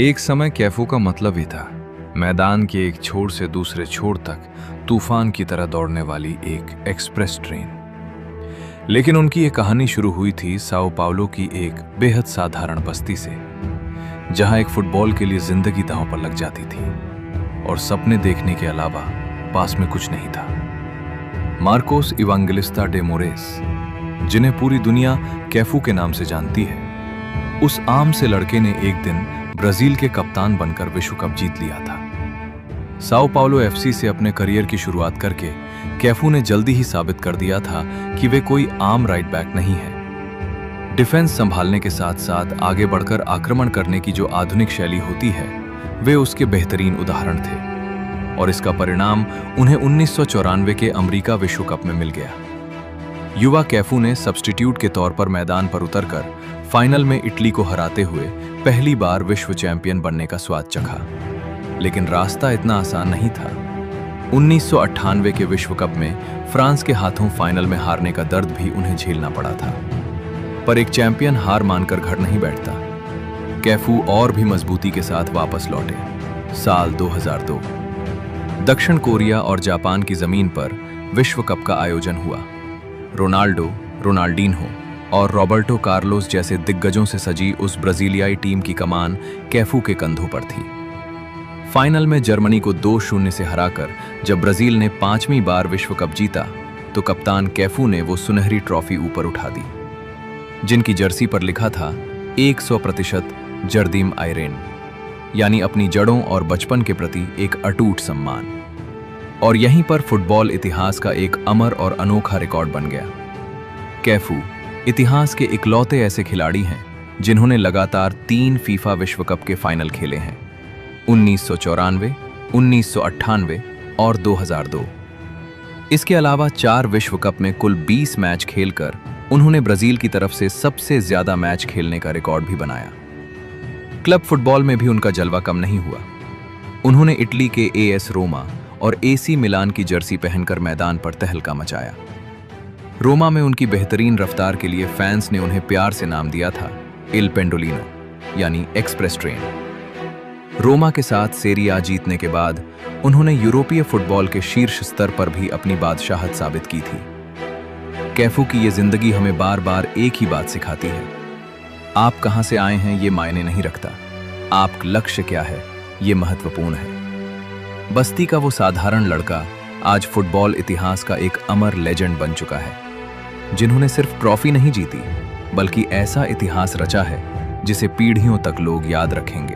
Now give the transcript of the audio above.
एक समय कैफू का मतलब ही था मैदान के एक छोर से दूसरे छोर तक तूफान की तरह दौड़ने वाली एक एक्सप्रेस ट्रेन। लेकिन उनकी ये कहानी शुरू हुई थी साओ पाउलो की एक बेहद साधारण बस्ती से, जहां एक फुटबॉल के लिए जिंदगी दांव पर लग जाती थी और सपने देखने के अलावा पास में कुछ नहीं था। मार्कोस इवांजेलिस्ता डे मोरेस, जिन्हें पूरी दुनिया कैफू के नाम से जानती है, उस आम से लड़के ने एक दिन ब्राजील के कप्तान बनकर विश्व कप जीत लिया था। साओ पाउलो एफसी से अपने करियर की शुरुआत करके कैफू ने जल्दी ही साबित कर दिया था कि वे कोई आम राइट बैक नहीं है। डिफेंस संभालने के साथ साथ आगे बढ़कर आक्रमण करने की जो आधुनिक शैली होती है, वे उसके बेहतरीन उदाहरण थे और इसका परिणाम उन्हें 1994 के अमेरिका विश्व कप में मिल गया। युवा कैफू ने सब्स्टिट्यूट के तौर पर मैदान पर उतरकर फाइनल में इटली को हराते हुए पहली बार विश्व चैंपियन बनने का स्वाद चखा। लेकिन रास्ता इतना आसान नहीं था। 1998 के विश्व कप में फ्रांस के हाथों फाइनल में हारने का दर्द भी उन्हें झेलना पड़ा था। पर एक चैंपियन हार मानकर घर नहीं बैठता। कैफू और भी मजबूती के साथ वापस लौटे। साल 2002 दक्षिण कोरिया और जापान की जमीन पर विश्व कप का आयोजन हुआ। रोनाल्डो, रोनाल्डिन्हो और रॉबर्टो कार्लोस जैसे दिग्गजों से सजी उस ब्राजीलियाई टीम की कमान कैफू के कंधों पर थी। फाइनल में जर्मनी को 2-0 से हराकर जब ब्राजील ने 5वीं बार विश्व कप जीता, तो कप्तान कैफू ने वो सुनहरी ट्रॉफी ऊपर उठा दी, जिनकी जर्सी पर लिखा था 100% जर्दीम आयरेन, यानी अपनी जड़ों और बचपन के प्रति एक अटूट सम्मान। और यहीं पर फुटबॉल इतिहास का एक अमर और अनोखा रिकॉर्ड बन गया। कैफू इतिहास के इकलौते ऐसे खिलाड़ी हैं जिन्होंने लगातार 3 फीफा विश्व कप के फाइनल खेले हैं, 1994, 1998 और 2002। इसके अलावा 4 विश्व कप में कुल 20 मैच खेलकर उन्होंने ब्राजील की तरफ से सबसे ज्यादा मैच खेलने का रिकॉर्ड भी बनाया। क्लब फुटबॉल में भी उनका जलवा कम नहीं हुआ। उन्होंने इटली के एएस रोमा और एसी मिलान की जर्सी पहनकर मैदान पर तहलका मचाया। रोमा में उनकी बेहतरीन रफ्तार के लिए फैंस ने उन्हें प्यार से नाम दिया था इल पेंडोलिनो, यानी एक्सप्रेस ट्रेन। रोमा के साथ सेरी आ जीतने के बाद उन्होंने यूरोपीय फुटबॉल के शीर्ष स्तर पर भी अपनी बादशाहत साबित की थी। कैफू की ये जिंदगी हमें बार बार एक ही बात सिखाती है, आप कहां से आए हैं ये मायने नहीं रखता, आपका लक्ष्य क्या है ये महत्वपूर्ण है। बस्ती का वो साधारण लड़का आज फुटबॉल इतिहास का एक अमर लेजेंड बन चुका है, जिन्होंने सिर्फ ट्रॉफी नहीं जीती बल्कि ऐसा इतिहास रचा है जिसे पीढ़ियों तक लोग याद रखेंगे।